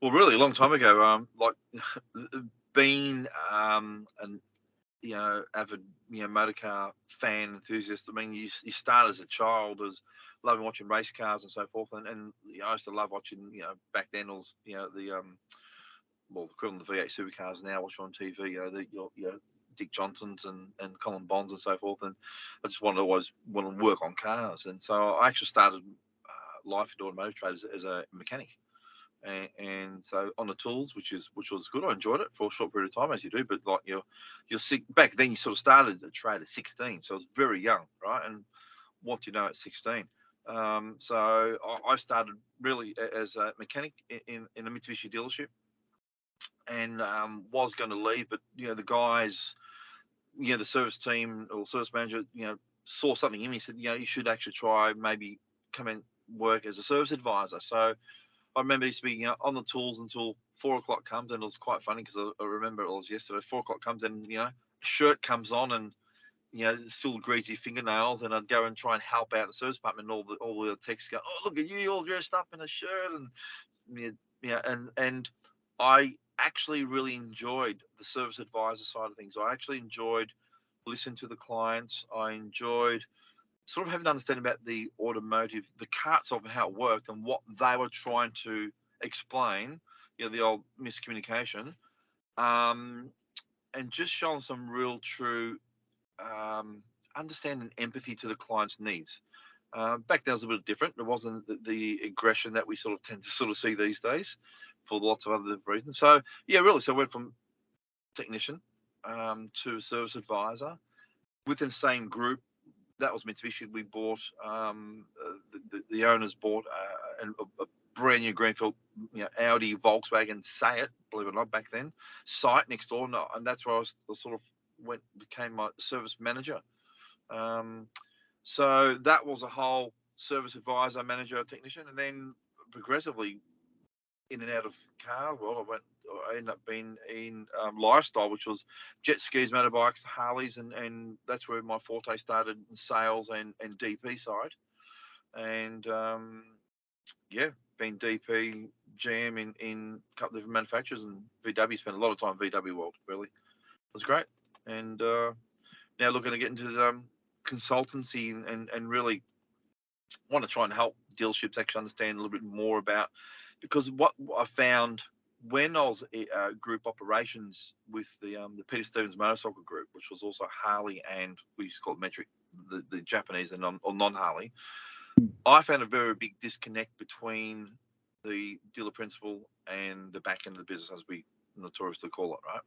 Well, really a long time ago, like being an avid motor car fan enthusiast. I mean, you start as a child as loving watching race cars and so forth, and I used to love watching back then it was the well, equivalent of V8 supercars now, watching on TV, Dick Johnsons and Colin Bonds and so forth, and I just always wanted to work on cars, and so I actually started life in the automotive trade as a mechanic. And so on the tools, which was good. I enjoyed it for a short period of time, as you do. But like you're sick back then, you sort of started the trade at 16, so I was very young, right? And what do you know at 16? So I started really as a mechanic in a Mitsubishi dealership, and was going to leave, but the guys, the service team or service manager, saw something in me. Said, you should actually try maybe come and work as a service advisor. So I remember speaking on the tools until 4 o'clock comes, and it was quite funny because I remember it was yesterday. 4 o'clock comes, and a shirt comes on, and still greasy fingernails, and I'd go and try and help out the service department. And all the techs go, "Oh, look at you, all dressed up in a shirt," and and I actually really enjoyed the service advisor side of things. I actually enjoyed listening to the clients. I enjoyed sort of having an understanding about the automotive, the carts of how it worked and what they were trying to explain, the old miscommunication, and just showing some real true understanding empathy to the client's needs. Back then it was a bit different. There wasn't the aggression that we sort of tend to sort of see these days for lots of other reasons. So yeah, really. So I went from technician to service advisor within the same group. That was Mitsubishi. We bought the owners bought a brand new greenfield, Audi, Volkswagen, Say It, believe it or not, back then, site next door, and that's where I sort of became my service manager. So that was a whole service advisor, manager, technician, and then progressively in and out of car. Well, I ended up being in lifestyle, which was jet skis, motorbikes, Harleys, and that's where my forte started in sales and DP side. And been DP, GM in a couple of different manufacturers, and VW. Spent a lot of time in VW world. Really, it was great. And now looking to get into the consultancy and really want to try and help dealerships actually understand a little bit more about, because what I found when I was group operations with the Peter Stevens Motorcycle Group, which was also Harley and we used to call it Metric, the Japanese and non-Harley, I found a very big disconnect between the dealer principal and the back end of the business, as we notoriously call it, right?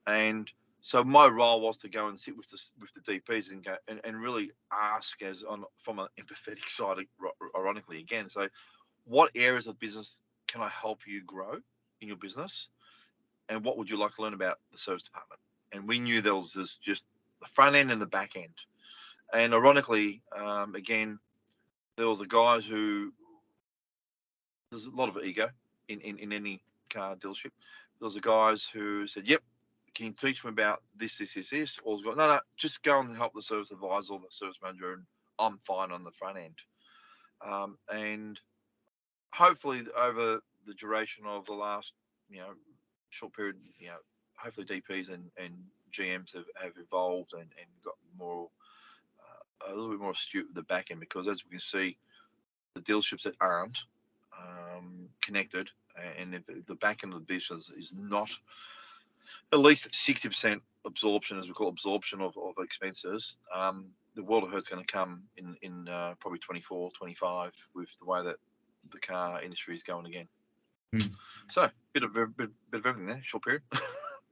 And so my role was to go and sit with the DPs and go and really ask from an empathetic side, ironically again. So, what areas of business can I help you grow in your business, and what would you like to learn about the service department? And we knew there was just the front end and the back end. And ironically, again, there was the guys who there's a lot of ego in any car dealership. There was the guys who said, "Yep, can you teach me about this, Or was going, no, just go and help the service advisor or the service manager, and I'm fine on the front end." And hopefully over the duration of the last, short period, hopefully DPs and GMs have evolved and got more, a little bit more astute with the back end, because as we can see, the dealerships that aren't connected, and if the back end of the business is not at least 60% absorption, as we call absorption of expenses, the world of hurt's going to come in probably 24, 25 with the way that the car industry is going again. So bit of everything there, short period.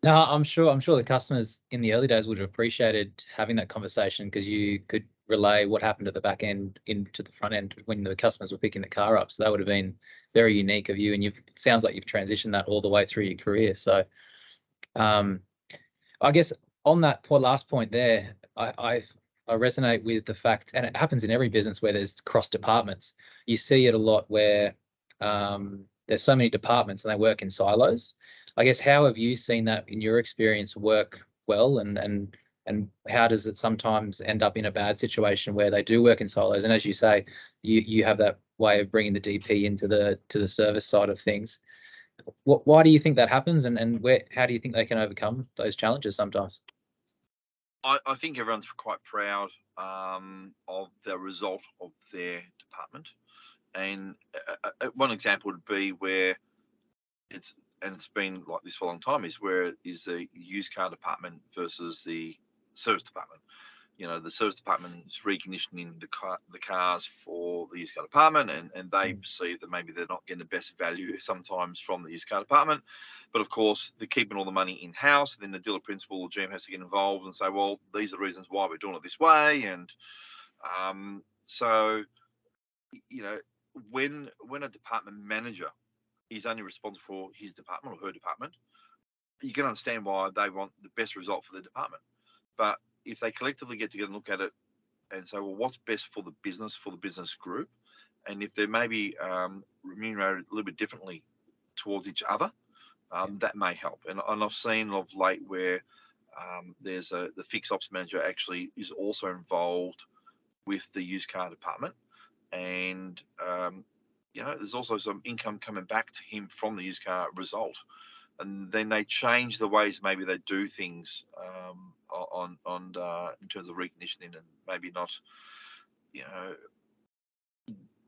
No, I'm sure the customers in the early days would have appreciated having that conversation, because you could relay what happened at the back end into the front end when the customers were picking the car up. So that would have been very unique of you, and it sounds like you've transitioned that all the way through your career. So I guess on that last point there, I resonate with the fact, and it happens in every business where there's cross departments. You see it a lot where there's so many departments and they work in silos. I guess, how have you seen that in your experience work well, and how does it sometimes end up in a bad situation where they do work in silos? And as you say, you have that way of bringing the DP into the service side of things. Why do you think that happens, and how do you think they can overcome those challenges sometimes? I think everyone's quite proud of the result of their department, and one example would be where it's been like this for a long time, is where is the used car department versus the service department. The service department is reconditioning the cars for the used car department, and they perceive that maybe they're not getting the best value sometimes from the used car department. But of course, they're keeping all the money in house. Then the dealer principal or GM has to get involved and say, well, these are the reasons why we're doing it this way. And so, when a department manager is only responsible for his department or her department, you can understand why they want the best result for the department. But if they collectively get together and look at it and say, well, what's best for the business group, and if they're maybe remunerated a little bit differently towards each other, that may help. And I've seen of late where there's the fixed ops manager actually is also involved with the used car department, and there's also some income coming back to him from the used car result. And then they change the ways maybe they do things in terms of reconditioning, and maybe not,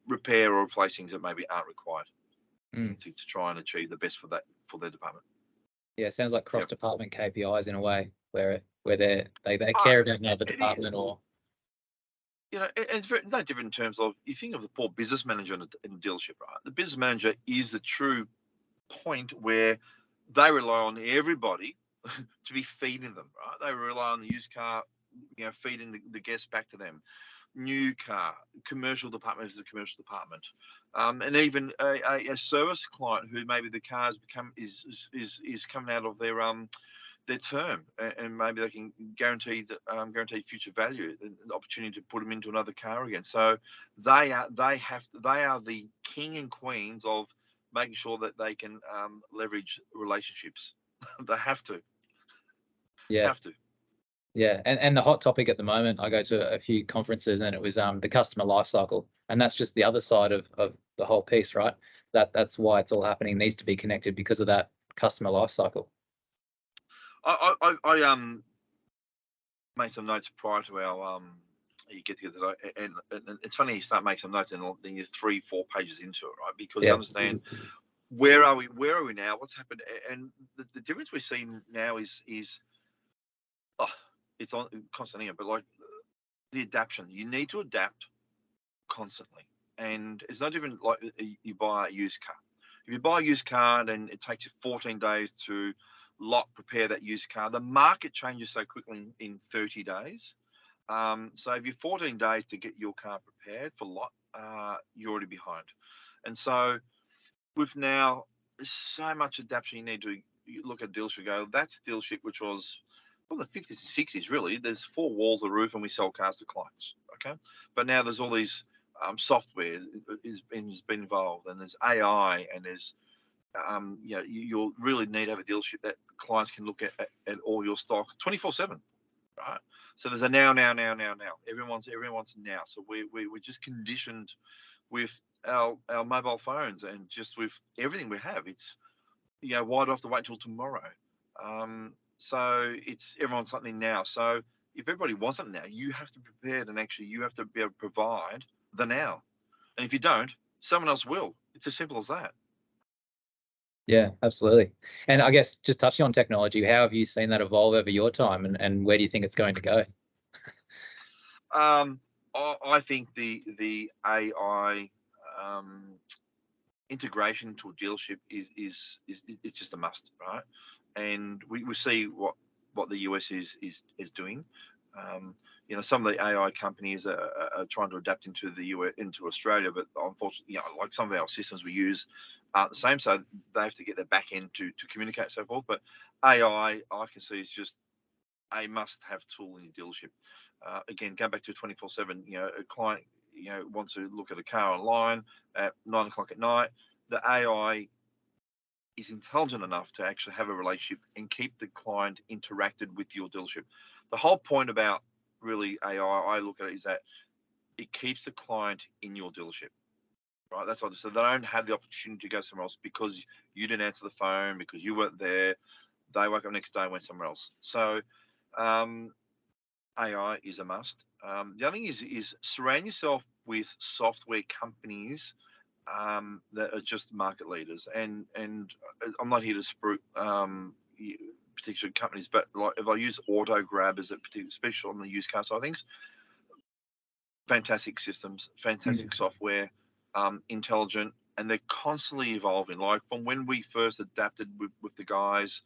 repair or replace things that maybe aren't required to try and achieve the best for their department. Yeah, it sounds like cross department KPIs in a way, where they care about another department, or it's very no different in terms of, you think of the poor business manager in a dealership, right? The business manager is the true point where they rely on everybody to be feeding them, right? They rely on the used car, feeding the guests back to them. New car, commercial department is the commercial department, and even a service client who maybe the car's is coming out of their term, and maybe they can guarantee future value, and the opportunity to put them into another car again. So they are the king and queens of making sure that they can leverage relationships. They have to. Yeah. And the hot topic at the moment, I go to a few conferences, and it was the customer life cycle, and that's just the other side of the whole piece, right? That's why it's all happening. It needs to be connected because of that customer life cycle. I made some notes prior to our you get together today, and it's funny, you start making some notes and then you're 3-4 pages into it, right? Because you understand where are we now, what's happened, and the difference we're seeing now is it's on constantly, but like the adaptation, you need to adapt constantly, and it's no different like you buy a used car. If you buy a used car, then it takes you 14 days to prepare that used car. The market changes so quickly in 30 days. So if you're 14 days to get your car prepared for lot, you're already behind. And so with now, there's so much adaptation you need to. You look at dealership, go, that's a dealership which was, well, the 50s and 60s, really. There's 4 walls, a roof, and we sell cars to clients. Okay, but now there's all these software is been involved, and there's AI, and there's you'll really need to have a dealership that clients can look at all your stock 24/7, right? So there's a now. Everyone's now. So we're just conditioned with our mobile phones, and just with everything we have. It's why do I have to wait till tomorrow? So it's everyone's something now. So if everybody wants something now, you have to be prepared, and actually you have to be able to provide the now. And if you don't, someone else will. It's as simple as that. Yeah, absolutely. And I guess just touching on technology, how have you seen that evolve over your time, and where do you think it's going to go? I think the AI integration into a dealership is it's just a must, right? And we see what the US is doing. Some of the AI companies are trying to adapt into the US, into Australia, but unfortunately, like some of our systems we use aren't the same, so they have to get their back end to communicate and so forth. But AI, I can see, is just a must-have tool in your dealership. Again, going back to 24/7, a client, wants to look at a car online at 9 o'clock at night. The AI is intelligent enough to actually have a relationship and keep the client interacted with your dealership. The whole point about really AI, I look at it, is that it keeps the client in your dealership. right? That's what. So they don't have the opportunity to go somewhere else because you didn't answer the phone, because you weren't there. They woke up next day and went somewhere else. So um, AI is a must. The other thing is surround yourself with software companies that are just market leaders. And I'm not here to spruik particular companies, but like if I use AutoGrab as a particular, especially on the used car side of things, fantastic systems, fantastic software, intelligent, and they're constantly evolving. Like from when we first adapted with the guys,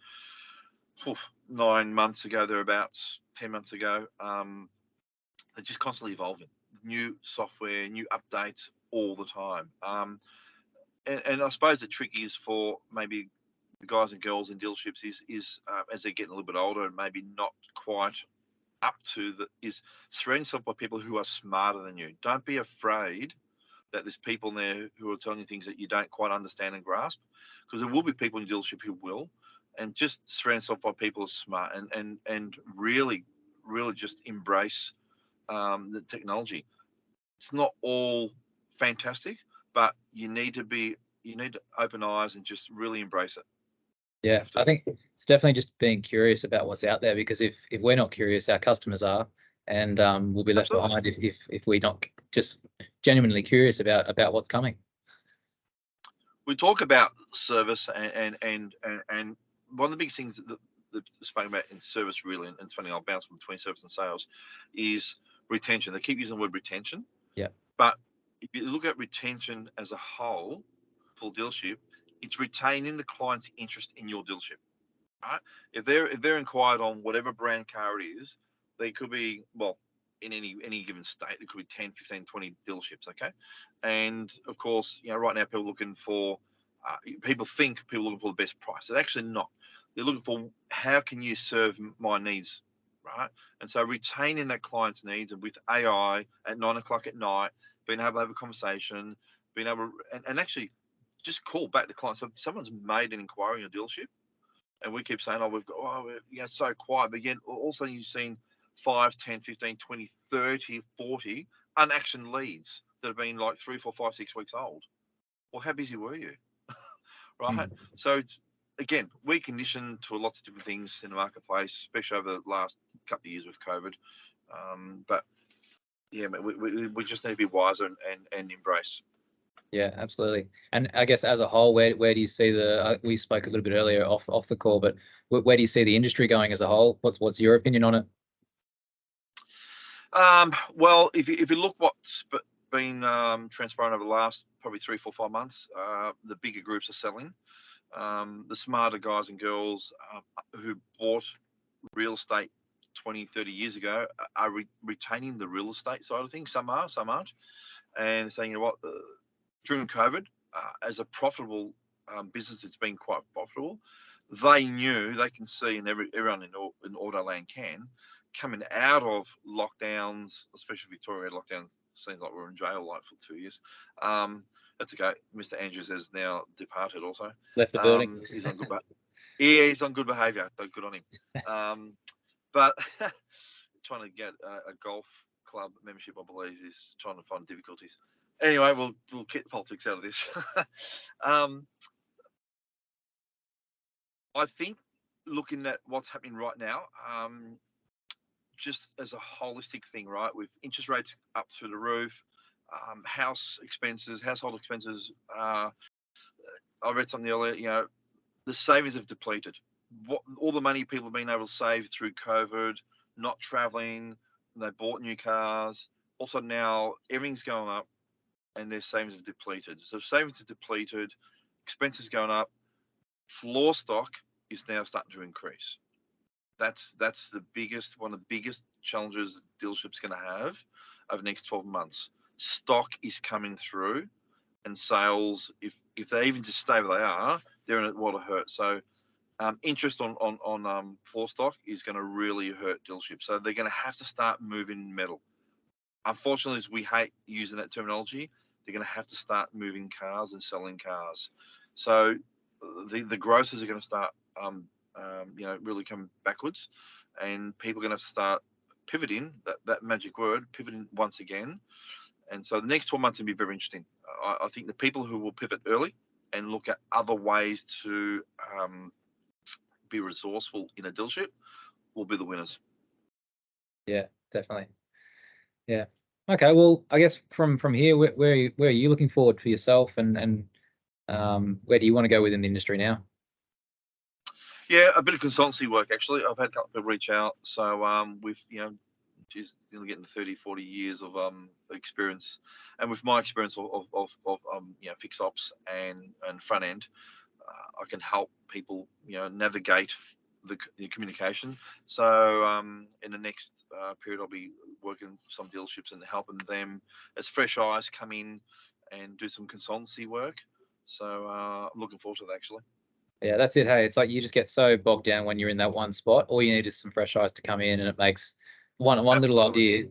9 months ago, thereabouts, 10 months ago, they're just constantly evolving. New software, new updates all the time. And I suppose the trick is for maybe the guys and girls in dealerships is as they're getting a little bit older and maybe not quite up to the is surround yourself by people who are smarter than you. Don't be afraid that there's people there who are telling you things that you don't quite understand and grasp, because there will be people in dealership who will, and just surround yourself by people who are smart and really just embrace the technology. It's not all fantastic, but you need to open eyes and just really embrace it. Yeah, I think it's definitely just being curious about what's out there, because if we're not curious, our customers are, and we'll be left Absolutely. behind if we're not just genuinely curious about what's coming. We talk about service and one of the big things that spoken about in service really, and it's funny, I'll bounce between service and sales, is retention. They keep using the word retention. Yeah. But if you look at retention as a whole for dealership, it's retaining the client's interest in your dealership. Right? If they're inquired on whatever brand car it is, they could be, well, in any given state, there could be 10, 15, 20 dealerships. Okay, and of course, right now people looking for people looking for the best price. They're actually not. They're looking for how can you serve my needs, right? And so retaining that client's needs, and with AI at 9 o'clock at night, being able to have a conversation, being able and actually just call back the client. So if someone's made an inquiry in your dealership, and we keep saying, we're so quiet. But again, all of a sudden you've seen 5, 10, 15, 20, 30, 40 unactioned leads that have been like 3, 4, 5, 6 weeks old. Well, how busy were you? Right? So it's, again, we're conditioned to lots of different things in the marketplace, especially over the last couple of years with COVID. But yeah, we just need to be wiser and embrace. Yeah, absolutely. And I guess as a whole, where do you see we spoke a little bit earlier off the call, but where do you see the industry going as a whole? What's your opinion on it? Well, if you look what's been transpiring over the last probably 3, 4, 5 months, the bigger groups are selling. The smarter guys and girls who bought real estate 20, 30 years ago are retaining the real estate side of things. Some are, some aren't. And saying, during COVID, as a profitable business, it's been quite profitable. They knew, they can see, and everyone in Autoland can, coming out of lockdowns, especially Victoria lockdowns, seems like we're in jail like for 2 years. That's okay. Mr. Andrews has now departed also. Left the building. He's on good he's on good behaviour, so good on him. But trying to get a golf club membership, I believe, is trying to find difficulties. Anyway, we'll keep politics out of this. I think looking at what's happening right now, just as a holistic thing, right, with interest rates up through the roof, household expenses. I read something earlier. The savings have depleted. All the money people have been able to save through COVID, not traveling, they bought new cars. Also now everything's going up, and their savings have depleted. So savings are depleted, expenses going up, floor stock is now starting to increase. That's one of the biggest challenges dealerships going to have over the next 12 months. Stock is coming through, and sales, if they even just stay where they are, they're in a lot of hurt. So interest on floor stock is going to really hurt dealerships. So they're going to have to start moving metal. Unfortunately, as we hate using that terminology, they're going to have to start moving cars and selling cars. So the grosses are going to start, really come backwards, and people are going to have to start pivoting. That magic word, pivoting once again. And so the next 12 months will be very interesting. I think the people who will pivot early and look at other ways to be resourceful in a dealership will be the winners. Yeah, definitely. Yeah. Okay. Well, I guess from here, where are you looking forward for yourself, and where do you want to go within the industry now? Yeah, a bit of consultancy work actually. I've had a couple of people reach out. So with geez, getting 30, 40 years of experience, and with my experience of fix ops and front end, I can help people navigate the communication. So in the next period, I'll be working with some dealerships and helping them as fresh eyes come in and do some consultancy work. So I'm looking forward to that actually. Yeah, that's it. Hey, it's like you just get so bogged down when you're in that one spot. All you need is some fresh eyes to come in, and it makes one little Absolutely. idea